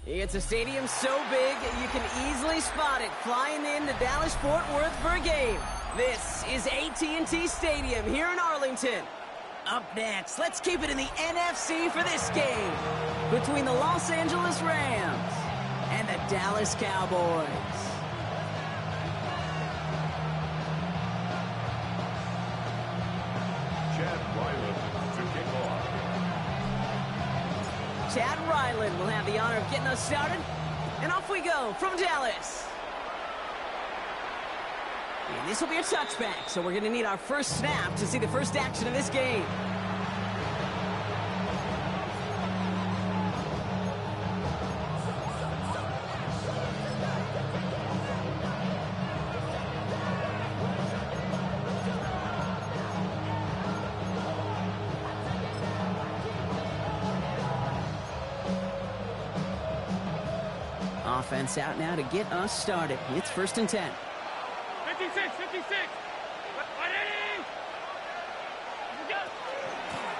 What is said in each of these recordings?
It's a stadium so big, you can easily spot it flying into Dallas-Fort Worth for a game. This is AT&T Stadium here in Arlington. Up next, let's keep it in the NFC for this game between the Los Angeles Rams and the Dallas Cowboys. Chad Ryland will have the honor of getting us started. And off we go from Dallas. And this will be a touchback, so we're going to need our first snap to see the first action of this game. Offense out now to get us started. It's 1st and 10. 56.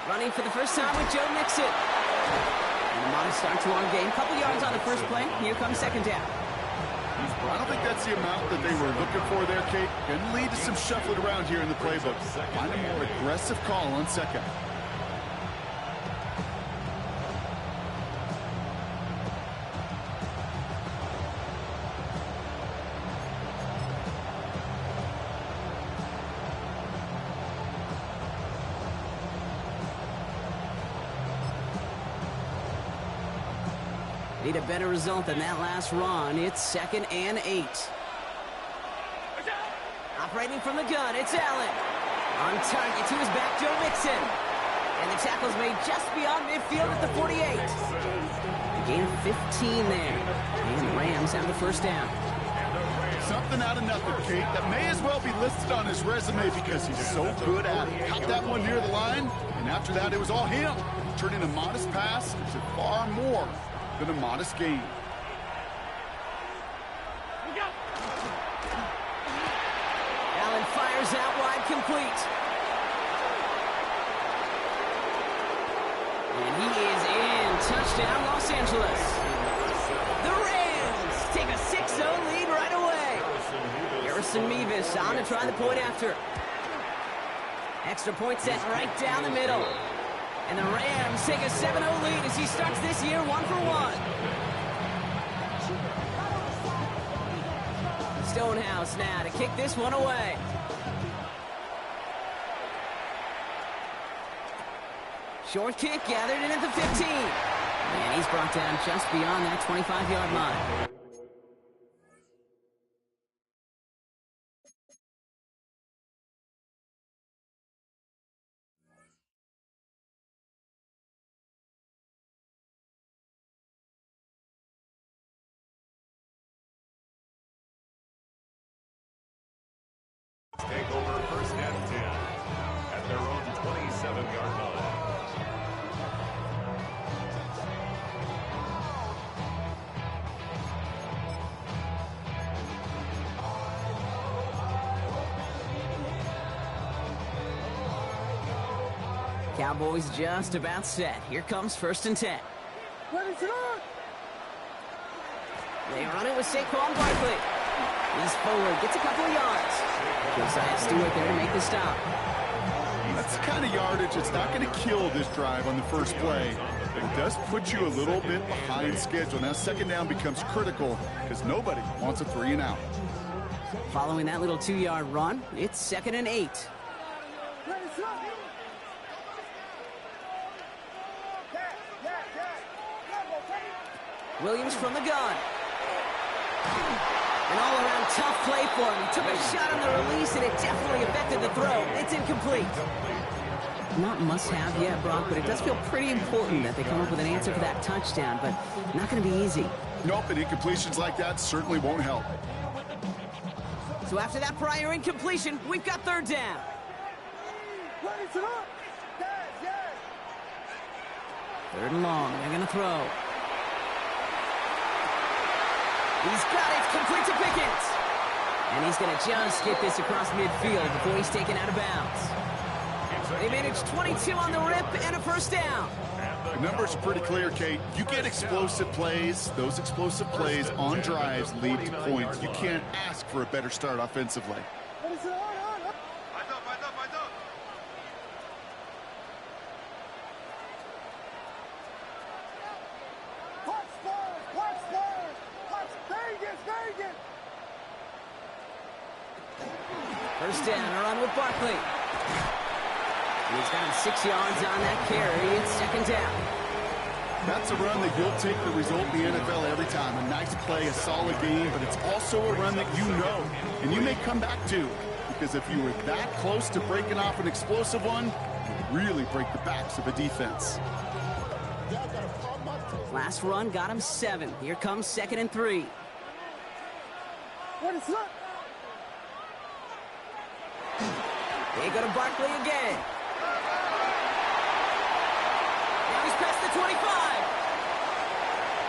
Running for the first time with Joe Mixon. And a modest start to our game. Couple yards on the first play. Here comes 2nd down. I don't think that's the amount that they were looking for there, Kate. Can lead to some shuffling around here in the playbook. Find a more aggressive call on 2nd. Need a better result than that last run. It's 2nd and 8. Operating from the gun, it's Allen. On target to his back, Joe Mixon. And the tackle's made just beyond midfield at the 48. A gain of 15 there. And the Rams have the first down. Something out of nothing, Kate. That may as well be listed on his resume because he's so good at it. Caught that one near the line, and after that, it was all him. Turning a modest pass into far more than a modest gain. Allen fires out wide, complete. And he is in. Touchdown, Los Angeles. The Rams take a 6-0 lead right away. Harrison Mevis on to try the point after. Extra point set right down the middle. And the Rams take a 7-0 lead as he starts this year 1-for-1. Stonehouse now to kick this one away. Short kick gathered in at the 15. And he's brought down just beyond that 25-yard line. Take over 1st and 10 at their own 27-yard line. Cowboys just about set. Here comes 1st and 10. They run it with Saquon Barkley. He's forward, gets a couple of yards. Josiah Stewart there to make the stop. That's the kind of yardage that's not going to kill this drive on the first play. It does put you a little bit behind schedule. Now 2nd down becomes critical because nobody wants a 3 and out. Following that little 2-yard run, it's 2nd and 8. Williams from the gun. An all-around tough play for him. He took a shot on the release, and it definitely affected the throw. It's incomplete. Not must-have yet, Brock, but it does feel pretty important that they come up with an answer for that touchdown, but not going to be easy. Nope, and incompletions like that certainly won't help. So after that prior incompletion, we've got 3rd down. 3rd and long. They're going to throw. He's got it, complete to Pickens. And he's going to just get this across midfield before he's taken out of bounds. They managed 22 on the rip and a first down. The numbers are pretty clear, Kate. You get explosive plays. Those explosive plays on drives lead to points. You can't ask for a better start offensively. First down, a run with Barkley. He's got him 6 yards on that carry. It's second down. That's a run that you'll take the result in the NFL every time. A nice play, a solid game, but it's also a run that you know and you may come back to, because if you were that close to breaking off an explosive one, you really break the backs of a defense. Last run got him 7. Here comes 2nd and 3. What is up? They go to Barkley again. Now he's past the 25.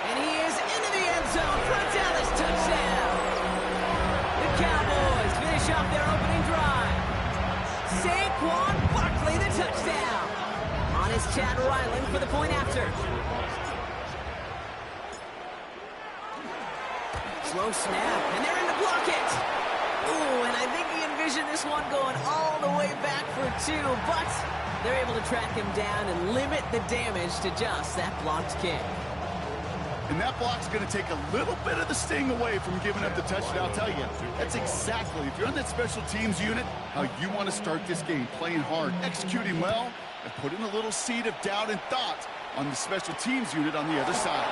And he is into the end zone for a Dallas touchdown. The Cowboys finish off their opening drive. Saquon Barkley, the touchdown. On his Chad Ryland for the point after. Slow snap, and they're in to block it. Ooh, and I think he envisioned this one going all the way back for 2, but they're able to track him down and limit the damage to just that blocked kick. And that block's going to take a little bit of the sting away from giving up the touchdown. I'll tell you, that's exactly, if you're on that special teams unit, how you want to start this game. Playing hard, executing well, and putting a little seed of doubt and thought on the special teams unit on the other side.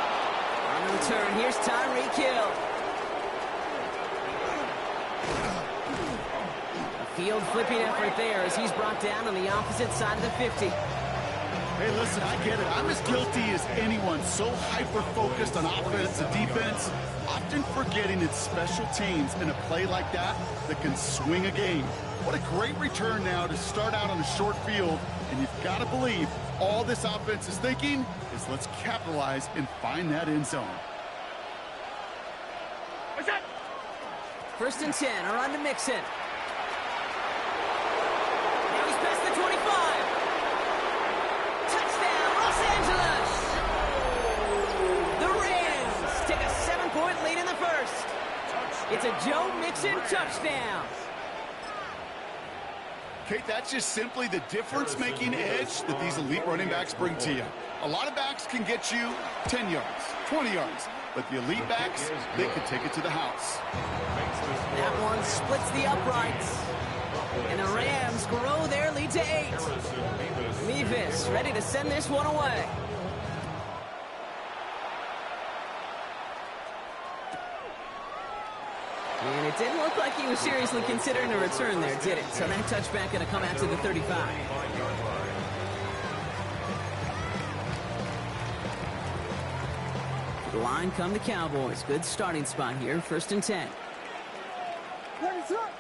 On the return, here's Tyreek Hill. Field flipping effort there as he's brought down on the opposite side of the 50. Hey, listen, I get it. I'm as guilty as anyone. So hyper-focused on offense and defense, often forgetting it's special teams in a play like that that can swing a game. What a great return now to start out on a short field, and you've got to believe all this offense is thinking is let's capitalize and find that end zone. What's that? 1st and 10, a run to Mixon. Past the 25. Touchdown, Los Angeles. The Rams take a 7-point lead in the first. It's a Joe Mixon touchdown. Kate, that's just simply the difference-making edge that these elite running backs bring to you. A lot of backs can get you 10 yards, 20 yards, but the elite backs, they can take it to the house. That one splits the uprights. And the Rams grow their lead to 8. Mevis ready to send this one away. And it didn't look like he was seriously considering a return there, did it? So that touchback going to come out to the 35. The line come the Cowboys. Good starting spot here. 1st and 10. What is up?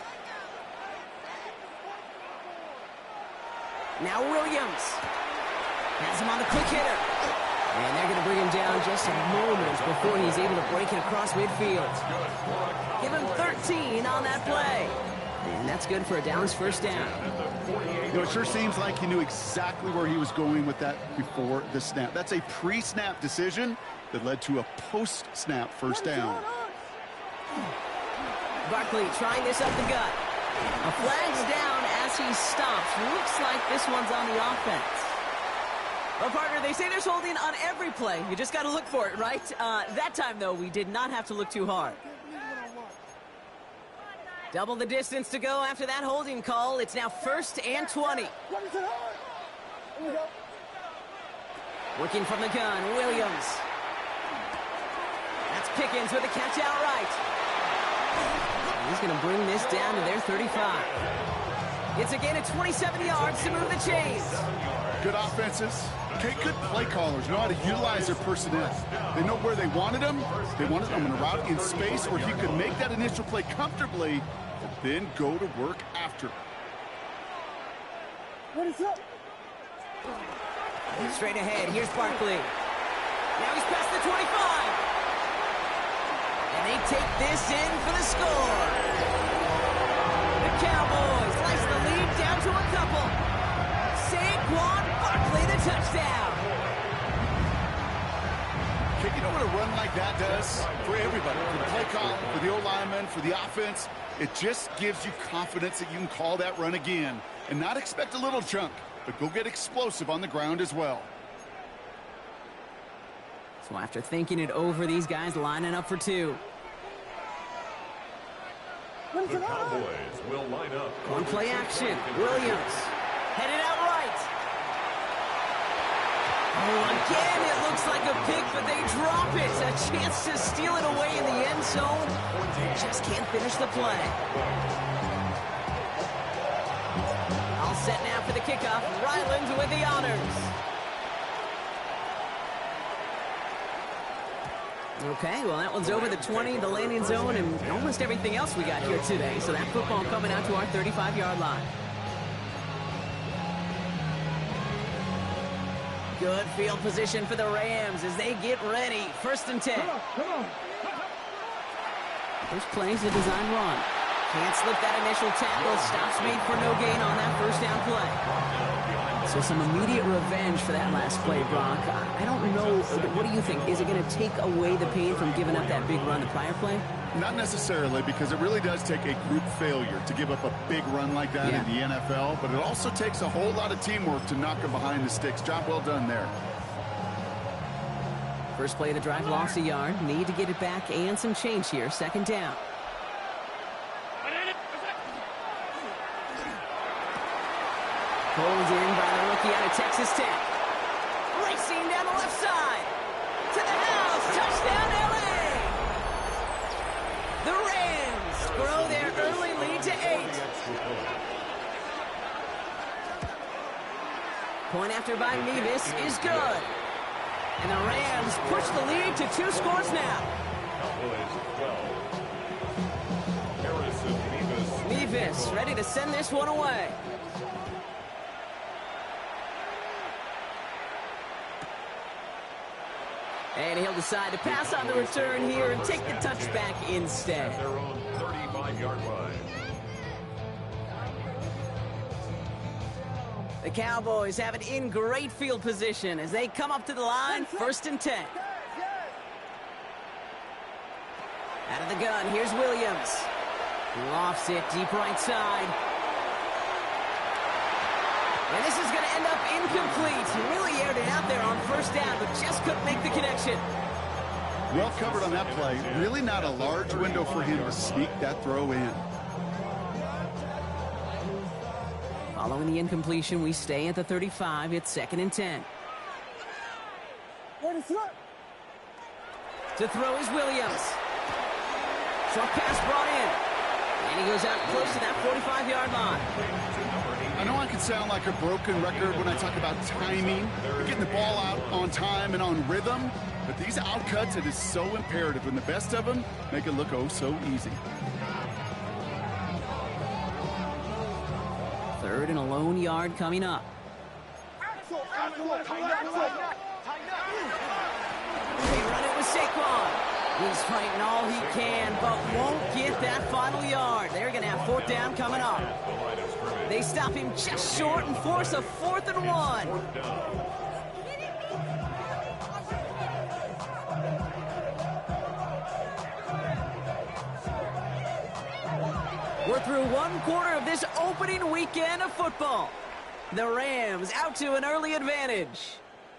Now Williams has him on the quick hitter. And they're going to bring him down just a moment before he's able to break it across midfield. Give him 13 on that play. And that's good for a Dallas first down. You know, it sure seems like he knew exactly where he was going with that before the snap. That's a pre-snap decision that led to a post-snap first down. Barkley trying this up the gut. A flag's down as he stops. Looks like this one's on the offense. Well, partner, they say there's holding on every play. You just got to look for it, right? That time, though, we did not have to look too hard. Double the distance to go after that holding call. It's now 1st and 20. What is it hard? Here we go. Working from the gun, Williams. That's Pickens with a catch outright. He's going to bring this down to their 35. It's a gain of 27 yards to move the chains. Good offenses. Okay, good play callers know how to utilize their personnel. They know where they wanted them. They wanted them in a route in space where he could make that initial play comfortably, but then go to work after. What is up? Straight ahead, here's Barkley. Now he's past the 25. And they take this in for the score. The Cowboys slice the lead down to a couple. Saquon Barkley, the touchdown. You know what a run like that does for everybody, for the play call, for the O-lineman, for the offense? It just gives you confidence that you can call that run again and not expect a little chunk, but go get explosive on the ground as well. So after thinking it over, these guys lining up for two. The Cowboys will line up. On play action, Williams headed out right. Oh, again, it looks like a pick, but they drop it. A chance to steal it away in the end zone. Just can't finish the play. All set now for the kickoff. Ryland with the honors. Okay, well, that one's over the 20, the landing zone, and almost everything else we got here today. So that football coming out to our 35-yard line. Good field position for the Rams as they get ready. 1st and 10. Come on. First play's a design run. Can't slip that initial tackle. Stops made for no gain on that first down play. So some immediate revenge for that last play, Brock. I don't know. What do you think? Is it going to take away the pain from giving up that big run the prior play? Not necessarily, because it really does take a group failure to give up a big run like that in the NFL, but it also takes a whole lot of teamwork to knock them behind the sticks. Job well done there. First play of the drive, lost a yard. Need to get it back and some change here. 2nd down. Pulled in by the rookie out of Texas Tech. Racing down the left side. To the house. Touchdown, L.A. The Rams grow their early lead to 8. Point after by Mevis is good. And the Rams push the lead to 2 scores now. Mevis ready to send this one away. And he'll decide to pass on the return here and take the touchback instead. At their own 35-yard line. The Cowboys have it in great field position as they come up to the line. 1st and 10. Out of the gun, here's Williams. Lofts it deep right side. And this is going to end up incomplete. He really aired it out there on 1st down, but just couldn't make the connection. Well covered on that play. Really not a large window for him to sneak that throw in. Following the incompletion, we stay at the 35. It's 2nd and 10. To throw is Williams. Short pass brought in. And he goes out close to that 45-yard line. I know I can sound like a broken record when I talk about timing, getting the ball out on time and on rhythm, but these outcuts, it is so imperative, and the best of them make it look oh so easy. 3rd and a lone yard coming up. They run it with Saquon. He's fighting all he can, but won't get that final yard. They're going to have 4th down coming up. They stop him just short and force a 4th and 1. We're through 1 quarter of this opening weekend of football. The Rams out to an early advantage.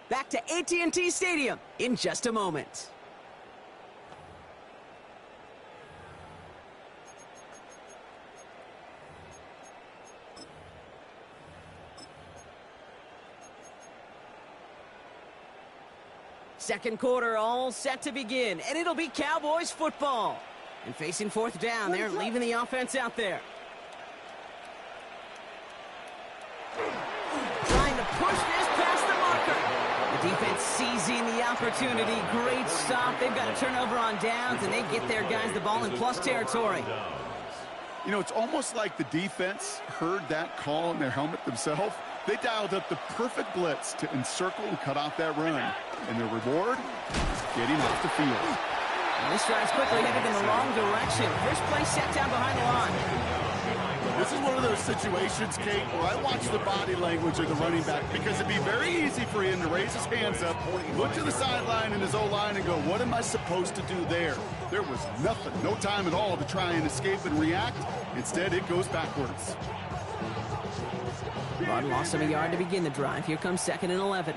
Back to AT&T Stadium in just a moment. Second quarter all set to begin, and it'll be Cowboys football. And facing 4th down, they're leaving the offense out there. Trying to push this past the marker. The defense seizing the opportunity. Great stop. They've got a turnover on downs, and they get their guys the ball in plus territory. You know, it's almost like the defense heard that call in their helmet themselves. They dialed up the perfect blitz to encircle and cut off that run. And their reward is getting off the field. And this drive's quickly headed in the wrong direction. First play set down behind the line. This is one of those situations, Kate, where I watch the body language of the running back because it'd be very easy for him to raise his hands up, look to the sideline in his O-line and go, what am I supposed to do there? There was nothing, no time at all to try and escape and react. Instead, it goes backwards. Rod lost him a yard to begin the drive. Here comes 2nd and 11.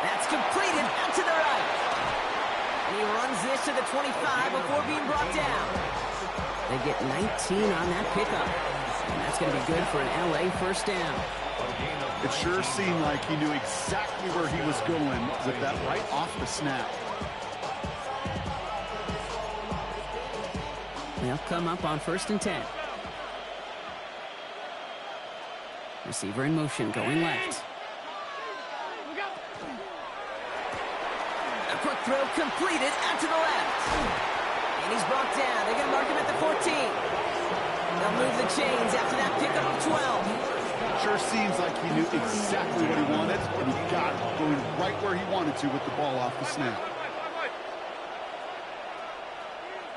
That's completed out to the right. And he runs this to the 25 before being brought down. They get 19 on that pickup. And that's going to be good for an LA first down. It sure seemed like he knew exactly where he was going with that right off the snap. They'll come up on 1st and 10. Receiver in motion, going left. A quick throw completed out to the left. And he's brought down. They're going to mark him at the 14. They'll move the chains after that pickup of 12. Sure seems like he knew exactly what he wanted, and he got it, going right where he wanted to with the ball off the snap.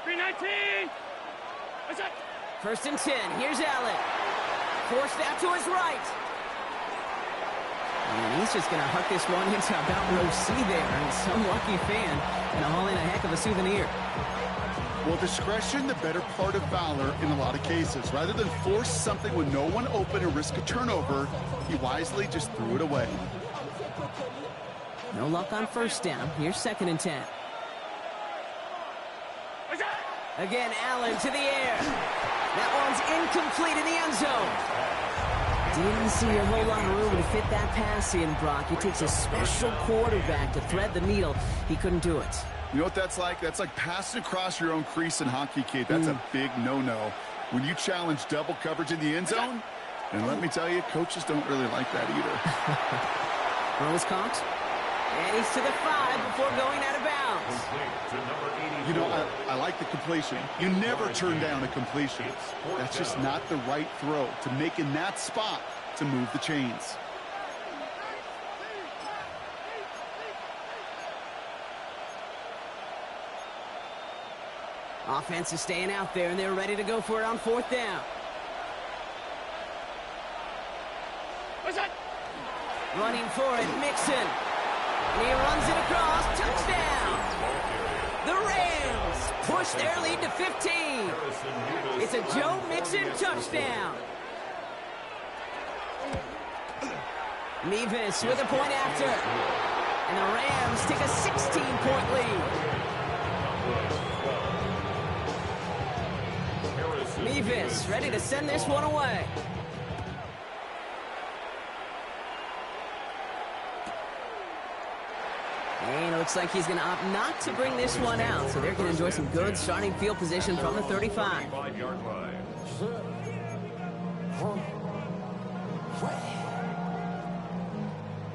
319. 1st and 10. Here's Allen. Forced out to his right. And he's just going to huck this one into about row C there. And some lucky fan going to haul in a heck of a souvenir. Well, discretion, the better part of valor in a lot of cases. Rather than force something with no one open and risk a turnover, he wisely just threw it away. No luck on 1st down. Here's 2nd and 10. Again, Allen to the air. That one's incomplete in the end zone. Didn't see a whole lot of room to fit that pass in, Brock. It takes a special quarterback to thread the needle. He couldn't do it. You know what that's like? That's like passing across your own crease in hockey, Kate. That's a big no-no. When you challenge double coverage in the end zone, and let me tell you, coaches don't really like that either. Throw is caught. And he's to the 5 before going out of bounds. You know, I like the completion. You never turn down a completion. That's just not the right throw to make in that spot to move the chains. Offense is staying out there, and they're ready to go for it on 4th down. Running for it, Mixon. And he runs it across. Touchdown! The Rams push their lead to 15. It's a Joe Mixon touchdown. Mevis with a point after. And the Rams take a 16-point lead. Mevis ready to send this one away. And it looks like he's going to opt not to bring this one out. So they're going to enjoy some good starting field position from the 35.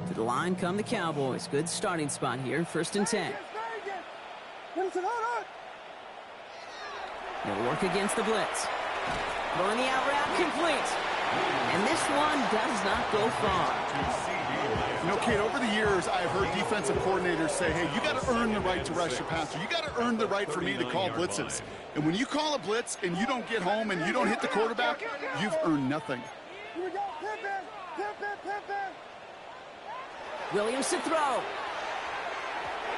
To the line come the Cowboys. Good starting spot here. 1st and 10. They'll work against the blitz. Throwing the out route complete. And this one does not go far. You know, Kate, over the years, I've heard defensive coordinators say, hey, you got to earn the right to rush your passer. You got to earn the right for me to call blitzes. And when you call a blitz and you don't get home and you don't hit the quarterback, you've earned nothing. Here we go. Pivot. Williams to throw.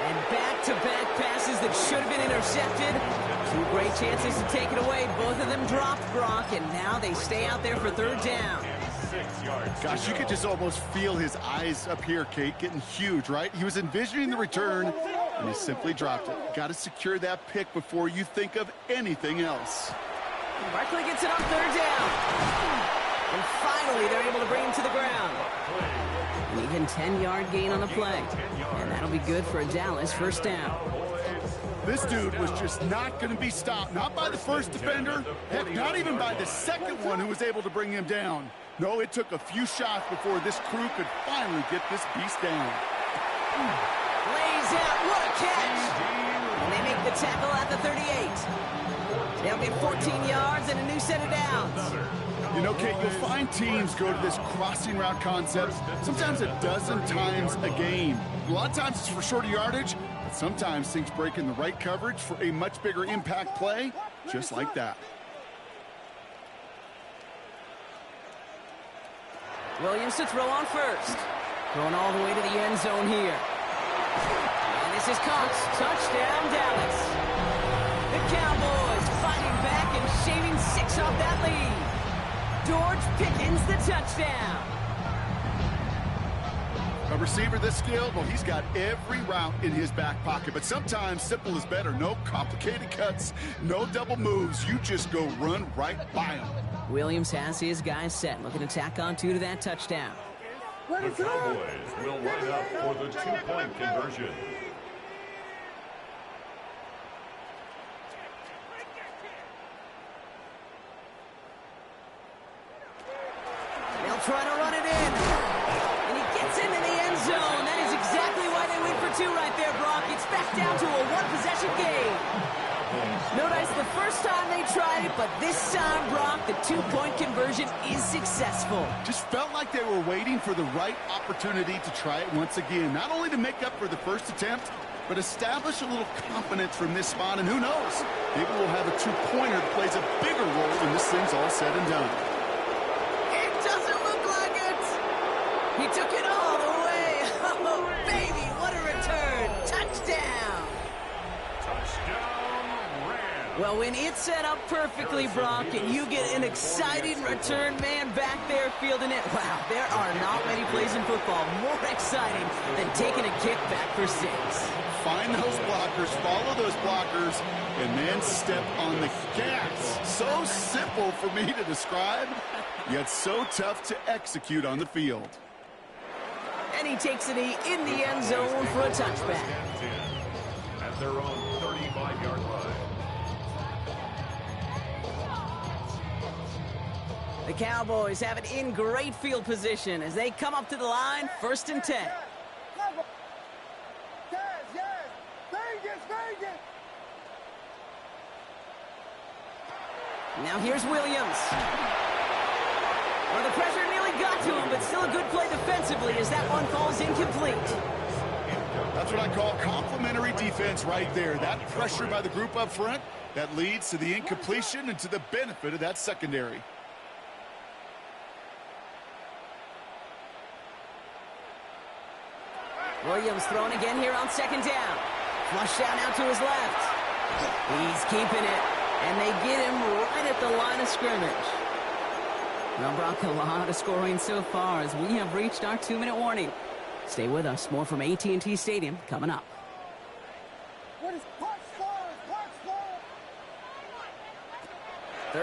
And back-to-back passes that should have been intercepted. 2 great chances to take it away. Both of them dropped, Brock, and now they stay out there for 3rd down. Gosh, you could just almost feel his eyes up here, Kate, getting huge, right? He was envisioning the return, and he simply dropped it. Got to secure that pick before you think of anything else. Barkley gets it on 3rd down. And finally, they're able to bring him to the ground. An even 10-yard gain on the play. And that'll be good for a Dallas 1st down. This dude was just not going to be stopped. Not by the first defender. Heck, not even by the second one who was able to bring him down. No, it took a few shots before this crew could finally get this beast down. Lays out. What a catch. And they make the tackle at the 38. They'll get 14 yards and a new set of downs. You know, Kate, you'll find teams go to this crossing route concept sometimes a dozen times a game. A lot of times it's for shorter yardage. Sometimes things break in the right coverage for a much bigger impact play, just like that. Williams to throw on first. Going all the way to the end zone here. And this is caught. Touchdown, Dallas. The Cowboys fighting back and shaving 6 off that lead. George Pickens the touchdown. A receiver this skilled, well, he's got every route in his back pocket. But sometimes simple is better. No complicated cuts, no double moves. You just go run right by him. Williams has his guys set. Looking to tack on 2 to that touchdown. The Cowboys will line up for the 2-point conversion. They'll try to run it in. And he gets into the end zone. That is exactly why they went for 2 right there, Brock. It's back down to a 1-possession game. No dice the first time they tried it, but this time, Brock, the 2-point conversion is successful. Just felt like they were waiting for the right opportunity to try it once again. Not only to make up for the first attempt, but establish a little confidence from this spot. And who knows, maybe we'll have a 2-pointer that plays a bigger role when this thing's all said and done. It doesn't look like it. He took it all the way. Oh, baby, what a return. Touchdown. Well, when it's set up perfectly, Brock, and you get an exciting return man back there fielding it, wow, there are not many plays in football more exciting than taking a kick back for 6. Find those blockers, follow those blockers, and then step on the gas. So simple for me to describe, yet so tough to execute on the field. And he takes it in the end zone for a touchback. At their own 35-yard line. The Cowboys have it in great field position as they come up to the line, 1st and 10. Now here's Williams. Well, the pressure nearly got to him, but still a good play defensively as that one falls incomplete. That's what I call complimentary defense right there. That pressure by the group up front, that leads to the incompletion and to the benefit of that secondary. Williams throwing again here on 2nd down. Flush down out to his left. He's keeping it, and they get him right at the line of scrimmage. Well, Brock, a lot of scoring so far as we have reached our 2-minute warning. Stay with us. More from AT&T Stadium coming up. What is punch forward? Punch forward.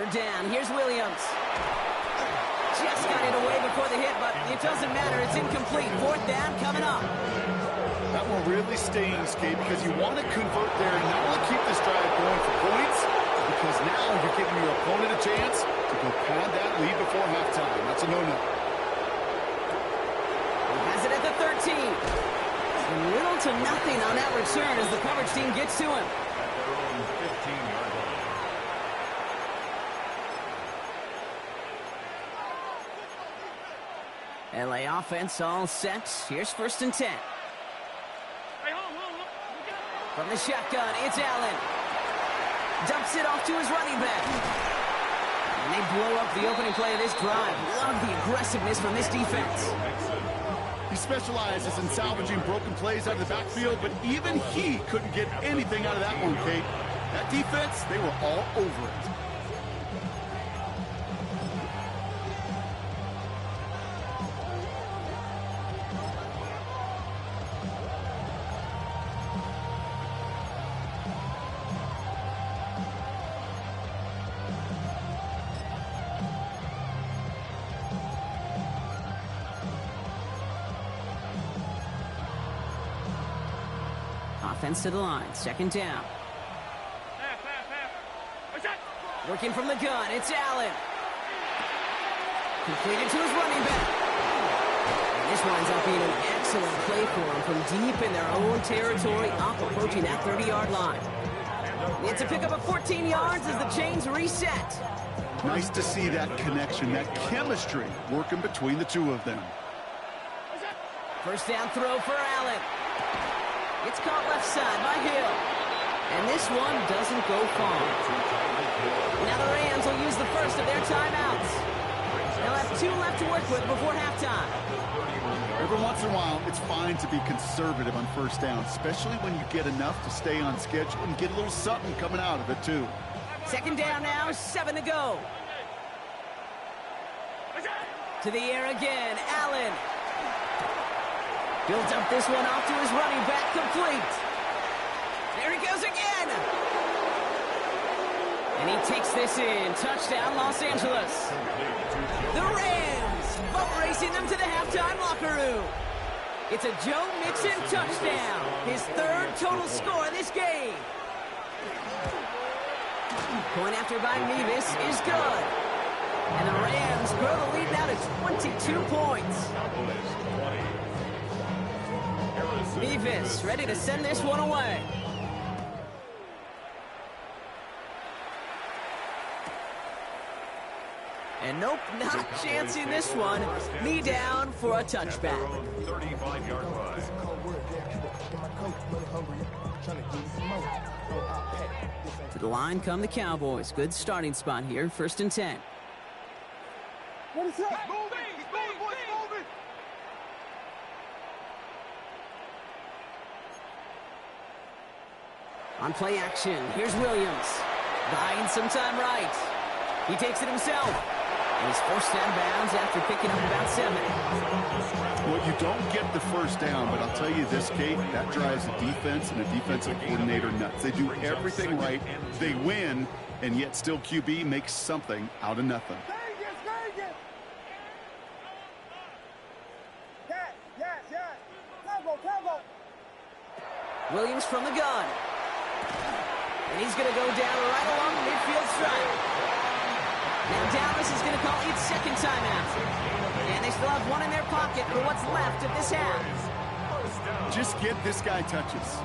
3rd down. Here's Williams. Just got it away before the hit, but it doesn't matter. It's incomplete. 4th down coming up. That one really stings, Kate, because you want to convert there and not only keep this drive going for points, because now you're giving your opponent a chance to go pad that lead before halftime. That's a no-no. He has it at the 13. Little to nothing on that return as the coverage team gets to him. At their own 15-yard line. LA offense all set. Here's 1st and 10. From the shotgun, it's Allen. Dumps it off to his running back. And they blow up the opening play of this drive. Love the aggressiveness from this defense. He specializes in salvaging broken plays out of the backfield, but even he couldn't get anything out of that one, Kate. That defense, they were all over it. Offense to the line. 2nd down. Working from the gun. It's Allen. Completed to his running back. And this winds up being an excellent play for him from deep in their own territory, up approaching that 30-yard line. It's a pickup of 14 yards as the chains reset. Nice to see that connection, that chemistry working between the two of them. 1st down throw for Allen. It's caught left side by Hill. And this one doesn't go far. Now the Rams will use the first of their timeouts. They'll have 2 left to work with before halftime. Every once in a while, it's fine to be conservative on first down, especially when you get enough to stay on schedule and get a little something coming out of it, too. Second down now, 7 to go. To the air again, Allen. Builds up this one off to his running back, complete. There he goes again. And he takes this in. Touchdown, Los Angeles. The Rams boat racing them to the halftime locker room. It's a Joe Mixon touchdown. His 3rd total score in this game. Point after by Mevis is good. And the Rams grow the lead now to 22 points. Mevis ready to send this one away. And nope, not chancing this one. Knee down for a touchback. 35-yard line. To the line come the Cowboys. Good starting spot here. 1st and 10. What is that? Move it! He's moving, boys, moving! On play action, here's Williams. Buying some time right. He takes it himself. And he's forced out of bounds after picking up about 7. Well, you don't get the first down, but I'll tell you this, Kate, that drives the defense and the defensive coordinator nuts. They do everything right. They win, and yet still QB makes something out of nothing. Vegas, Vegas! Yes. Combo. Williams from the gun. And he's going to go down right along the midfield stripe. Now Dallas is going to call its 2nd timeout. And they still have 1 in their pocket for what's left of this half. Just get this guy touches.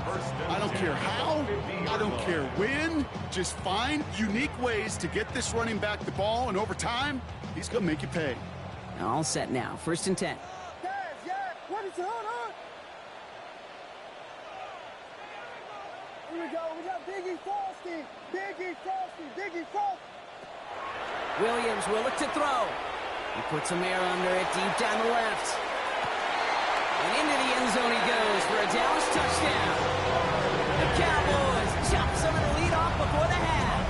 I don't care how, I don't care when. Just find unique ways to get this running back the ball, and over time, he's going to make you pay. All set now. 1st and 10. Yes. What is it? Hold on. Here we go. We got Biggie Frosty. Williams will look to throw. He puts some air under it deep down the left. And into the end zone he goes for a Dallas touchdown. The Cowboys chop some of the lead off before the half.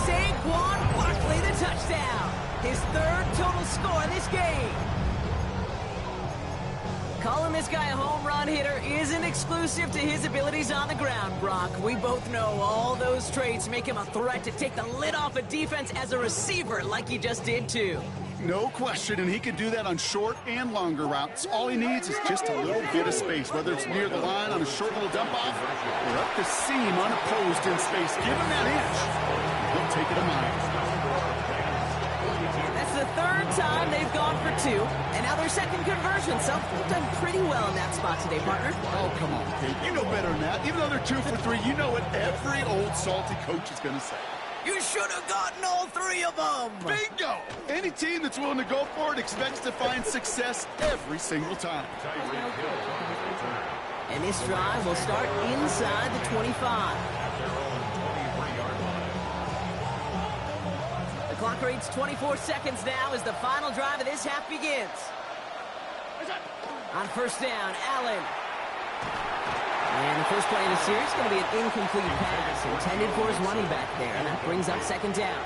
Saquon Barkley the touchdown. His 3rd total score in this game. Calling this guy a home run hitter isn't exclusive to his abilities on the ground, Brock. We both know all those traits make him a threat to take the lid off a defense as a receiver like he just did too. No question, and he can do that on short and longer routes. All he needs is just a little bit of space, whether it's near the line on a short little dump-off or up the seam unopposed in space. Give him that inch. He'll take it a mile. That's the 3rd time they've gone for 2, and now their 2nd conversion, so they've done pretty well in that spot today, partner. Oh, come on, Kate. You know better than that. Even though they're 2 for 3, you know what every old salty coach is going to say. You should have gotten all 3 of them. Bingo! Any team that's willing to go for it expects to find success every single time. And this drive will start inside the 25. The clock reads 24 seconds now as the final drive of this half begins. On 1st down, Allen. And the first play of the series is going to be an incomplete pass intended for his running back there, and that brings up 2nd down.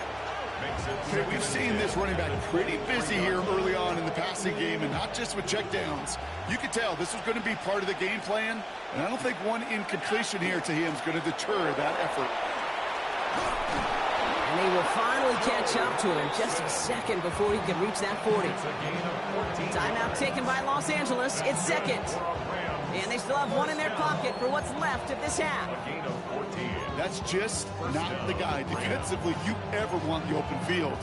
Okay, we've seen this running back pretty busy here early on in the passing game, and not just with checkdowns. You can tell this was going to be part of the game plan, and I don't think one incompletion here to him is going to deter that effort. And they will finally catch up to him just a second before he can reach that 40. Timeout taken by Los Angeles. It's 2nd. And they still have 1 in their pocket for what's left of this half. That's just not the guy defensively you ever want the open field.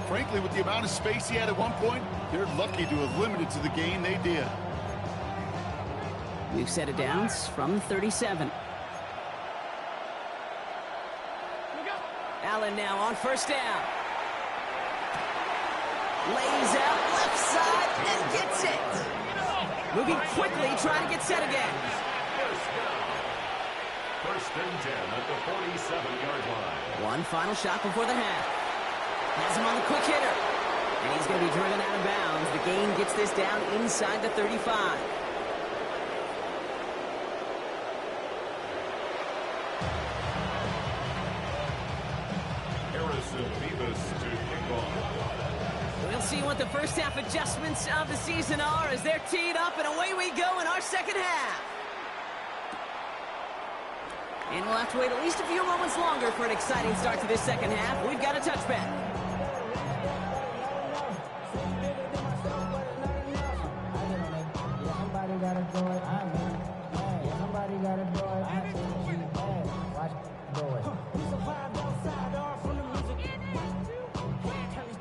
Frankly, with the amount of space he had at one point, they're lucky to have limited to the gain they did. We've set it downs from 37. Allen now on 1st down. Lays out left side and gets it. Moving quickly, trying to get set again. First and 10 at the 47-yard line. One final shot before the half. Has him on the quick hitter. And he's going to be driven out of bounds. The gain gets this down inside the 35. We'll see what the first half adjustments of the season are as they're teed up, and away we go in our second half. And we'll have to wait at least a few moments longer for an exciting start to this second half. We've got a touchback.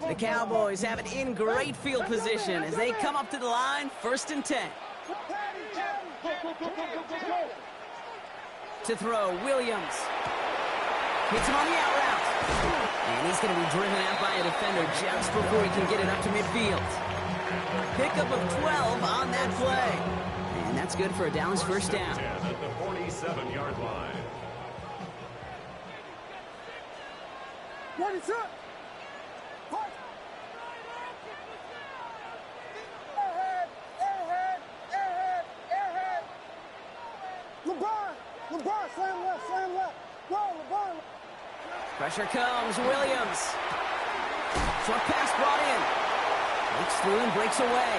The Cowboys have it in great field position as they come up to the line, first and 10. To throw, Williams. Hits him on the out route. And he's going to be driven out by a defender just before he can get it up to midfield. Pickup of 12 on that play. And that's good for a Dallas first down. At the 47-yard line. What is up? What? Airhead! Airhead! Airhead! Airhead! LeBron! LeBron! Slam left! Slam left! Go, LeBron! Pressure comes, Williams. Short pass brought in. Breaks through and breaks away.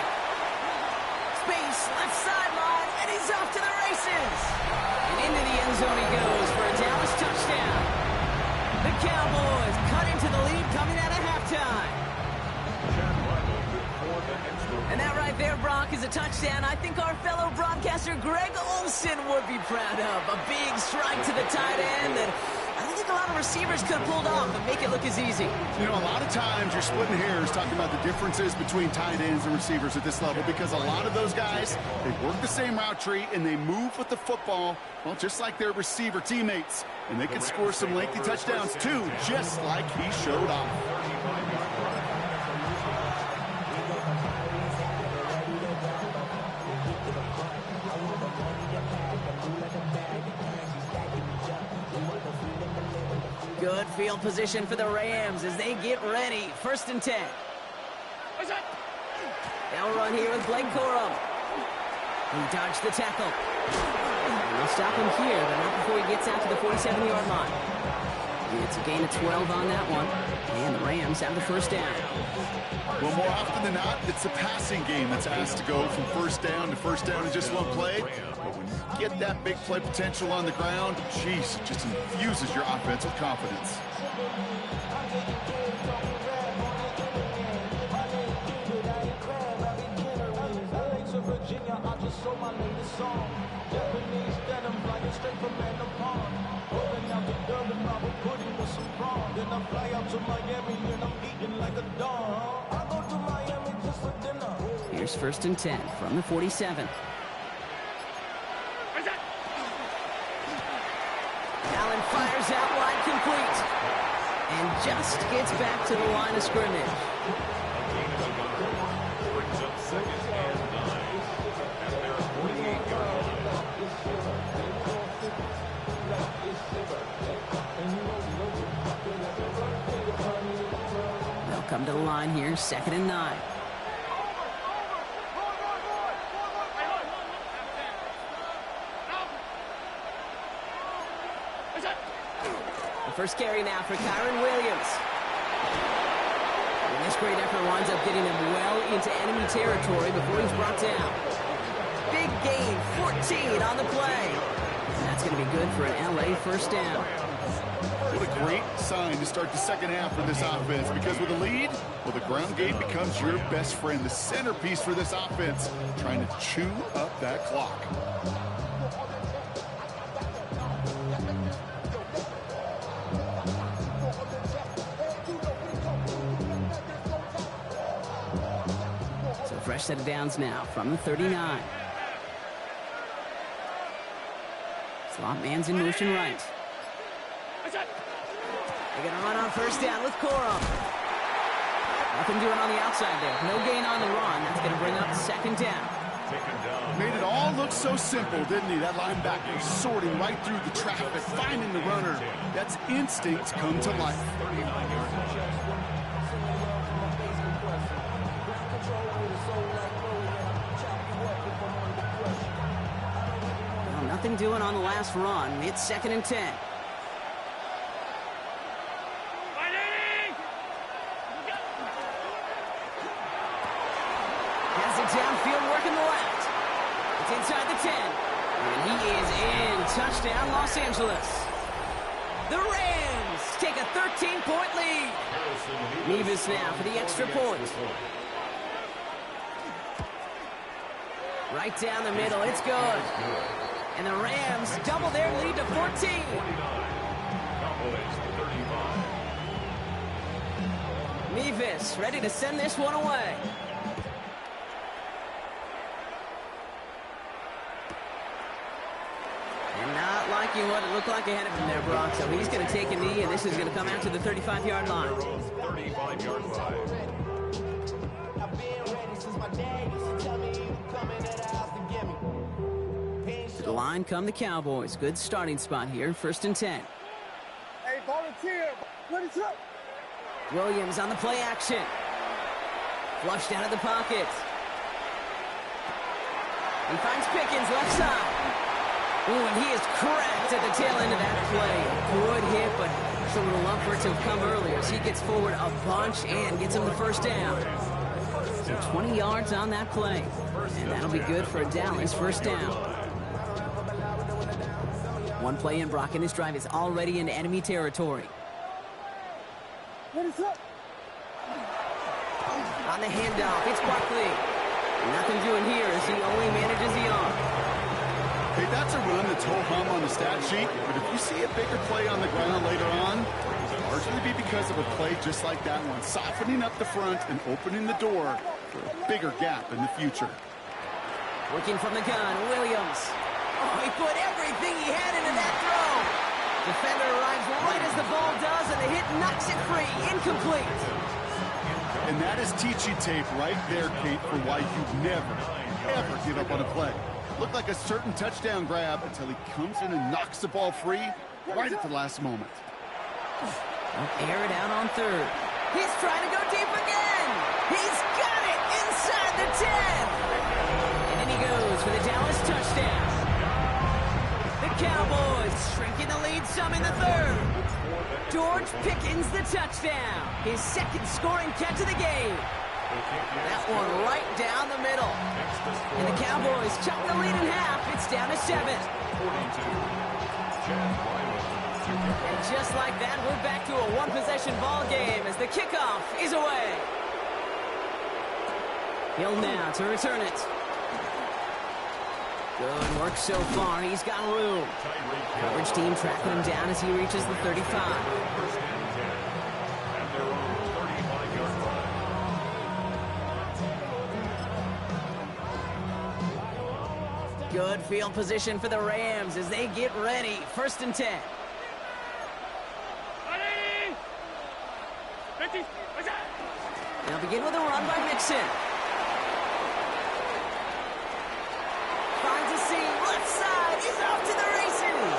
Space, left sideline, and he's off to the races. And into the end zone he goes for a Dallas touchdown. The Cowboys cut into the lead coming out of halftime. And that right there, Brock, is a touchdown I think our fellow broadcaster Greg Olson would be proud of. A big strike to the tight end that I don't think a lot of receivers could have pulled off and make it look as easy. You know, a lot of times you're splitting hairs talking about the differences between tight ends and receivers at this level because a lot of those guys, they work the same route tree and they move with the football, well, just like their receiver teammates. And they can score some lengthy touchdowns too, just like he showed off. Good field position for the Rams as they get ready. First and 10. They'll run here with Blake Corum. He dodged the tackle. They'll stop him here, but not before he gets out to the 47-yard line. It's a gain of 12 on that one. And the Rams have the first down. Well, more often than not, it's the passing game that's asked to go from first down in just one play. But when you get that big play potential on the ground, geez, it just infuses your offense with confidence. Here's first and 10 from the 47. Allen fires out wide, complete. And just gets back to the line of scrimmage. Brings up second and 9 at their 48-yard line. They'll come to the line here, second and 9. The first carry now for Kyron Williams. And this great effort winds up getting him well into enemy territory before he's brought down. Big gain, 14 on the play. And that's going to be good for an LA first down. What a great sign to start the second half for this offense, because with a lead, well, the ground game becomes your best friend, the centerpiece for this offense, trying to chew up that clock. So fresh set of downs now from the 39. Slot man's in motion right. They're going to run on first down with Corum. Nothing doing on the outside there. No gain on the run. That's going to bring up second down. taken down. Made it all look so simple, didn't he? That linebacker sorting right through the traffic, finding the runner. That's instinct come to life. 39-yard line. Well, nothing doing on the last run. It's 2nd and 10. Has it downfield, working the left. It's inside the 10. And he is in. Touchdown, Los Angeles. The Rams take a 13-point lead. Mevis now for the extra point. Right down the middle. It's good. And the Rams double their lead to 14. Cowboys 35. Mevis ready to send this one away. And not liking what it looked like ahead of him there, Brock. So he's going to take a knee, and this is going to come out to the 35-yard line. 35-yard line. To the line come the Cowboys. Good starting spot here. 1st and 10. Hey, volunteer. Ready to. Williams on the play action. Flushed out of the pocket. He finds Pickens left side. Ooh, and he is cracked at the tail end of that play. Good hit, but someone would love for it to have come earlier as he gets forward a bunch and gets him the first down. So 20 yards on that play. And that'll be good for Dallas. First down. One play in, Brock, and this drive is already into enemy territory. Ready to. On the handoff, it's Barkley. Nothing doing here as he only manages the arm. Hey, that's a run that's ho-hum on the stat sheet, but if you see a bigger play on the ground later on, it'll largely be because of a play just like that one, softening up the front and opening the door for a bigger gap in the future. Working from the gun, Williams. Oh, he put everything he had into that throw. Defender arrives right as the ball does, and the hit knocks it free. Incomplete. And that is teaching tape right there, Kate, for why you never, ever give up on a play. Looked like a certain touchdown grab until he comes in and knocks the ball free right at the last moment. Air it out on 3rd. He's trying to go deep again. He's got it inside the 10. And in he goes for the Dallas touchdown. The Cowboys shrinking the lead some in the 3rd. George Pickens the touchdown. His 2nd scoring catch of the game. That one right down the middle. And the Cowboys chop the lead in half. It's down to 7. And just like that, we're back to a one-possession ball game as the kickoff is away. Hill now to return it. Good work so far. He's got room. Coverage team tracking him down as he reaches the 35. Good field position for the Rams as they get ready. 1st and 10. Now begin with a run by Mixon. Finds a seam, left side, he's off to the races.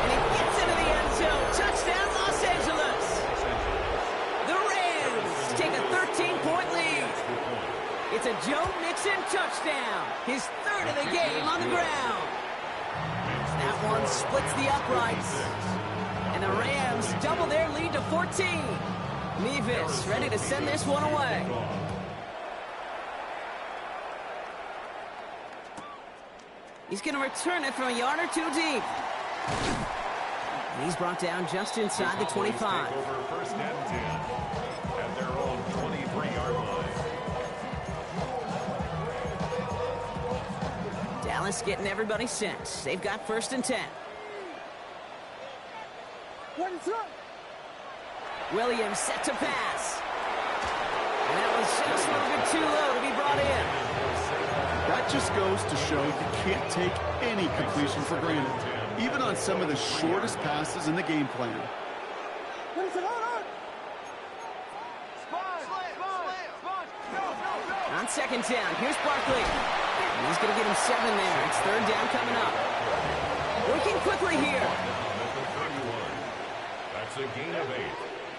And he gets into the end zone. Touchdown, Los Angeles. The Rams take a 13-point lead. It's a Joe Mixon touchdown. His 3rd of the game on the ground. That one splits the uprights. And the Rams double their lead to 14. Mevis ready to send this one away. He's going to return it from a yard or 2 deep. And he's brought down just inside the 25. Take over 1st and 10 at their own 23-yard line. Dallas getting everybody set. They've got 1st and 10. Ready to. Williams set to pass. And that was just a little bit too low to be brought in. That just goes to show you can't take any completion for granted, even on some of the shortest passes in the game plan. Ready to. On 2nd down, here's Barkley. And he's going to get him 7 there. It's third down coming up. Working quickly here. That's a gain of 8.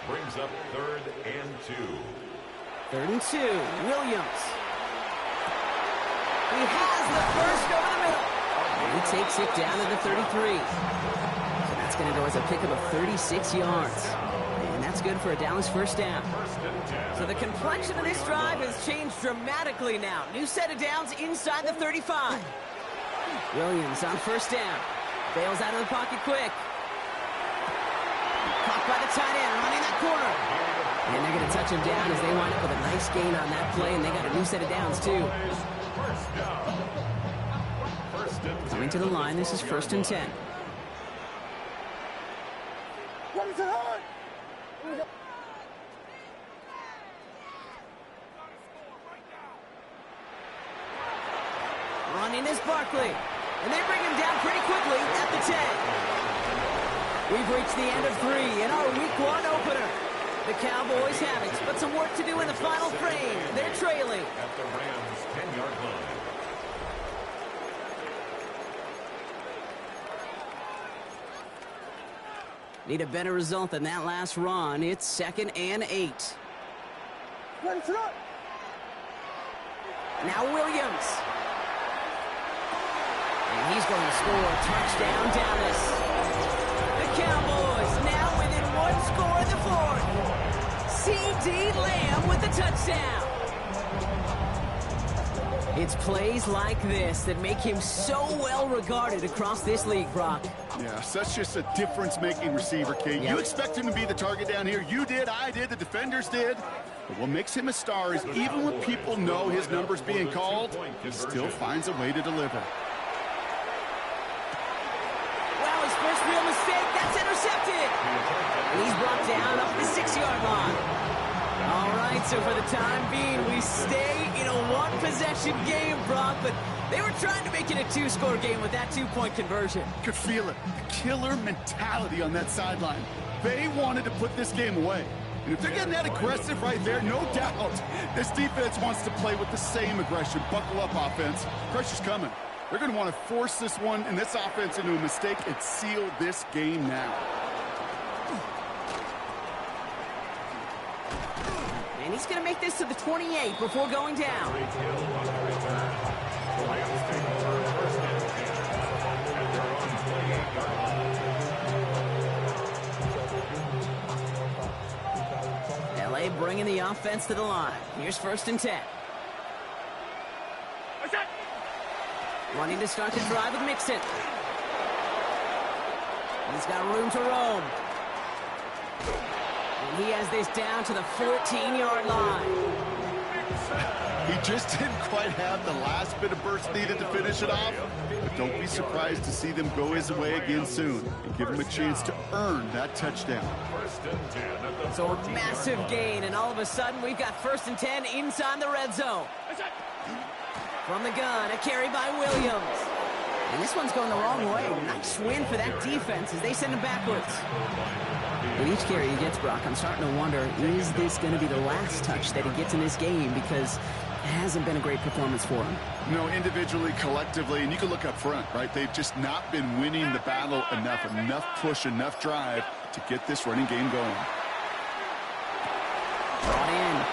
Brings up 3rd and 2. 3rd and 2. Williams. He has the first over the middle. And he takes it down to the 33. So that's going to go as a pickup of 36 yards. And that's good for a Dallas first down. So the complexion of this drive has changed dramatically now. New set of downs inside the 35. Williams on first down. Bails out of the pocket quick. Caught by the tight end, running that corner. And they're going to touch him down as they wind up with a nice gain on that play, and they got a new set of downs, too. Coming to the line, this is 1st and 10. What is it on? Running is Barkley. And they bring him down pretty quickly at the 10. We've reached the end of 3 in our Week 1 opener. The Cowboys have it, but some work to do in the final frame. They're trailing. At the Rams' 10-yard line. Need a better result than that last run. It's 2nd and 8. Ready to run. Now Williams. And he's going to score a touchdown, Dallas. The Cowboys now within 1 score in the 4th. C.D. Lamb with the touchdown. It's plays like this that make him so well regarded across this league, Brock. Yeah, such just a difference-making receiver, Kate. Yep. You expect him to be the target down here. You did, I did, the defenders did. But what makes him a star is even when people know his number's being called, he still finds a way to deliver. Wow, his first real mistake. That's intercepted. And he's brought down up the 6-yard line. All right, so for the time being, we stay in a one-possession game, Brock, but they were trying to make it a 2-score game with that 2-point conversion. Could feel it. The killer mentality on that sideline. They wanted to put this game away. And if they're getting that aggressive right there, no doubt, this defense wants to play with the same aggression. Buckle up, offense. Pressure's coming. They're going to want to force this one and this offense into a mistake and seal this game now. And he's going to make this to the 28 before going down. L.A. bringing the offense to the line. Here's 1st and 10. Wanting to start the drive with Mixon. He's got room to roam. And he has this down to the 14-yard line. He just didn't quite have the last bit of burst needed to finish it off. But don't be surprised to see them go his way again soon and give him a chance to earn that touchdown. So a massive gain, and all of a sudden we've got 1st and 10 inside the red zone. From the gun, a carry by Williams. And this one's going the wrong way. Nice win for that defense as they send him backwards. With each carry he gets, Brock, I'm starting to wonder, is this going to be the last touch that he gets in this game? Because it hasn't been a great performance for him. No, individually, collectively, and you can look up front, right? They've just not been winning the battle enough push, enough drive to get this running game going. Brought in.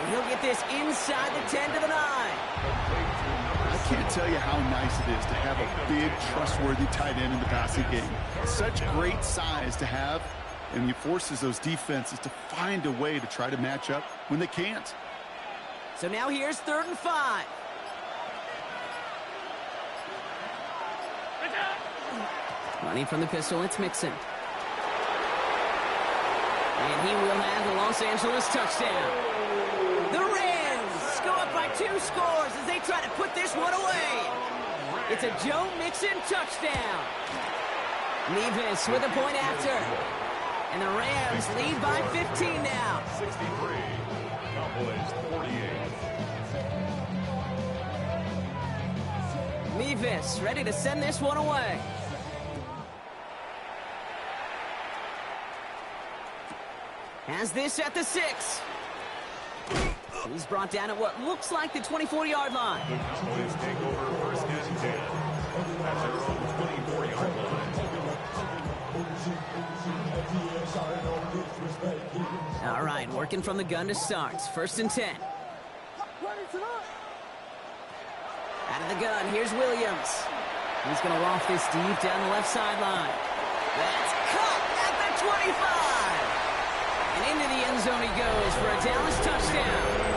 And he'll get this inside the 10 to the 9. I can't tell you how nice it is to have a big, trustworthy tight end in the passing game. Such great size to have, and he forces those defenses to find a way to try to match up when they can't. So now here's 3rd and 5. Running from the pistol, it's Mixon. And he will have the Los Angeles touchdown. The Rams go up by 2 scores as they try to put this one away. It's a Joe Mixon touchdown. Nevis with a point after. And the Rams lead by 15 now. 63. Cowboys 48. Nevis ready to send this one away. Has this at the 6. He's brought down at what looks like the 24-yard line. The Cowboys take over first and 10 at their own 24-yard line. All right, working from the gun to start. First and 10. Out of the gun, here's Williams. He's going to loft this deep down the left sideline. That's caught at the 25. And into the end zone he goes for a Dallas touchdown.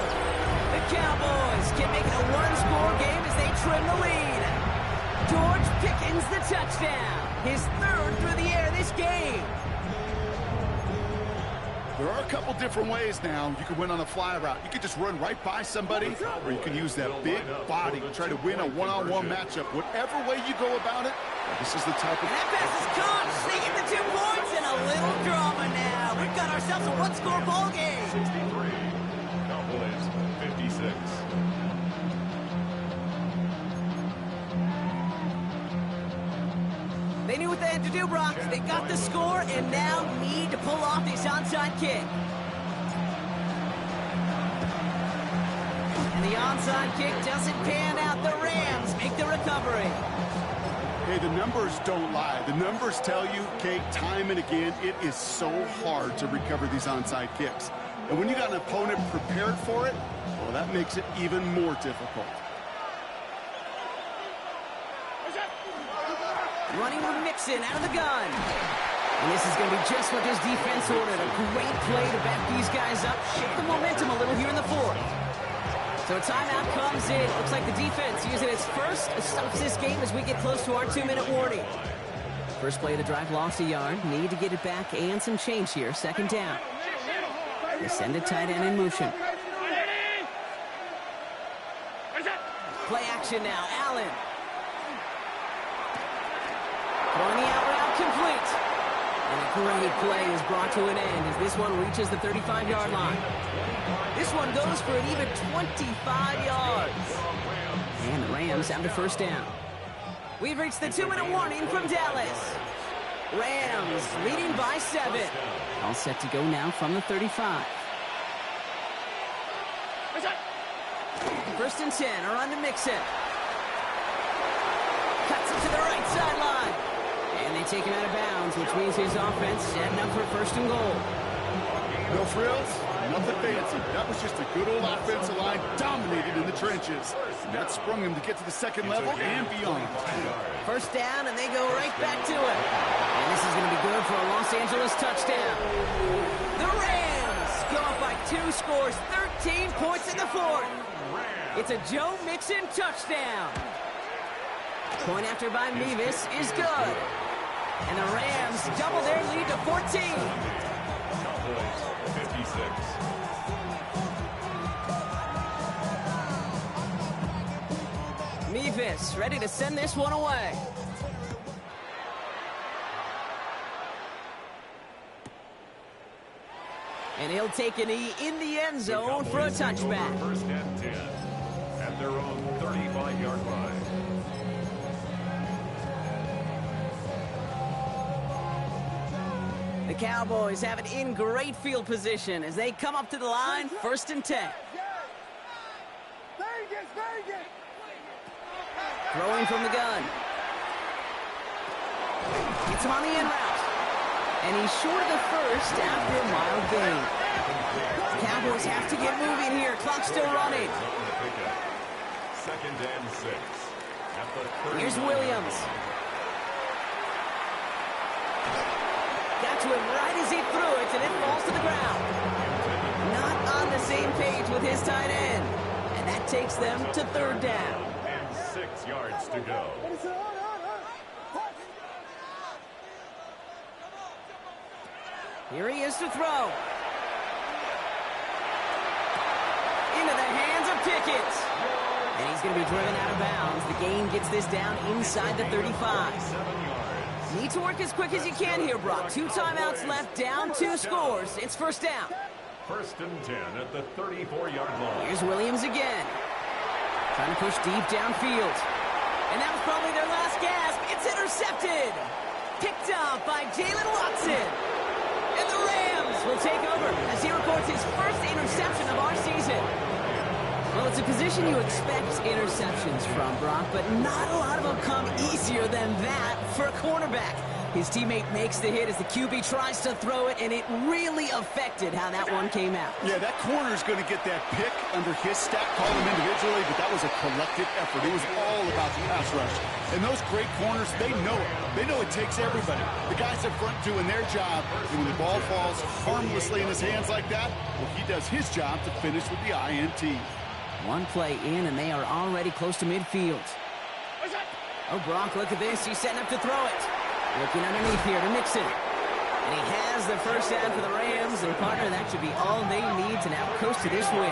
The Cowboys can make it a one-score game as they trim the lead. George Pickens the touchdown. His third through the air this game. There are a couple different ways now. You can win on a fly route. You can just run right by somebody, or you can use that big body to try to win a one-on-one matchup. Whatever way you go about it, this is the type of... And that pass is caught. They get the 2 points and a little drama now. We've got ourselves a one-score ball game. 63, Cowboys 56. They knew what they had to do, Brock. They got the score and now need to pull off this onside kick. And the onside kick doesn't pan out. The Rams make the recovery. Hey, the numbers don't lie. The numbers tell you, Kate, time and again, it is so hard to recover these onside kicks. And when you got an opponent prepared for it, well, that makes it even more difficult. Running with Mixon out of the gun. And this is going to be just what this defense ordered. A great play to back these guys up, shift the momentum a little here in the fourth. So a timeout comes in. Looks like the defense using its first stops this game as we get close to our 2-minute warning. First play of the drive lost a yard. Need to get it back and some change here. Second down. They send a tight end in motion. Play action now. Allen. Throwing the out route complete. And a great play is brought to an end as this one reaches the 35-yard line. This one goes for an even 25 yards. And the Rams have the first down. We've reached the 2-minute warning from Dallas. Rams leading by 7. All set to go now from the 35. First and 10 are on to Mixon. Cuts it to the right sideline. And they take him out of bounds, which means his offense setting up for first and goal. No frills, nothing fancy. That was just a good old offensive line dominated in the trenches. And that sprung him to get to the second level and beyond. First down, and they go right back to it. And this is going to be good for a Los Angeles touchdown. The Rams go up by 2 scores, 13 points in the fourth. It's a Joe Mixon touchdown. Point after by Mevis is good. And the Rams double their lead to 14. Cowboys 56. Mevis ready to send this one away. And he'll take a knee in the end zone for a touchback. First and 10 at their own 35-yard line. The Cowboys have it in great field position as they come up to the line, first and 10. Throwing from the gun. It's on the in route. And he's short of the first after a mild gain. The Cowboys have to get moving here. Clock still running. Second and 6. At the Here's Williams. Got to him right as he threw it, and it falls to the ground. Not on the same page with his tight end. And that takes them to third down. And 6 yards to go. Here he is to throw. Into the hands of Pickens. And he's going to be driven out of bounds. The gain gets this down inside the 35. 7 yards. Need to work as quick as you can here, Brock. 2 timeouts left, down 2 scores. It's first down. First and 10 at the 34-yard line. Here's Williams again. Trying to push deep downfield. And that was probably their last gasp. It's intercepted. Picked up by Jalen Watson. And the Rams will take over as he records his first interception of our season. Well, it's a position you expect interceptions from, Brock, but not a lot of them come easier than that for a cornerback. His teammate makes the hit as the QB tries to throw it, and it really affected how that one came out. Yeah, that corner's going to get that pick under his stat column individually, but that was a collective effort. It was all about the pass rush. And those great corners, they know it. They know it takes everybody. The guys up front doing their job, and when the ball falls harmlessly in his hands like that, well, he does his job to finish with the INT. One play in, and they are already close to midfield. Oh, Brock, look at this. He's setting up to throw it. Looking underneath here to Mixon. And he has the first down for the Rams. Their partner, that should be all they need to now coast to this win.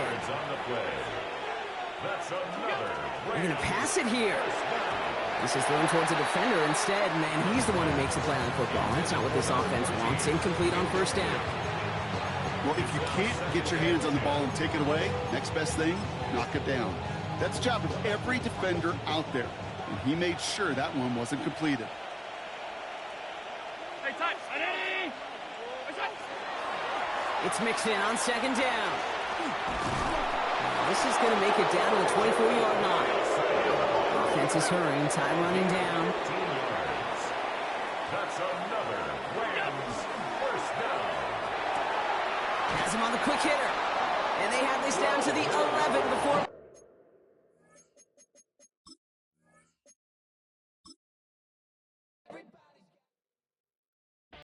They're going to pass it here. This is thrown towards a defender instead, and he's the one who makes the play on the football. That's not what this offense wants. Incomplete on first down. Well, if you can't get your hands on the ball and take it away, next best thing, knock it down. That's the job of every defender out there. And he made sure that one wasn't completed. It's mixed in on second down. This is going to make it down to the 24-yard line. Offense is hurrying, time running down. That's another Rams first down. Has him on the quick hitter. And they have this down to the 11.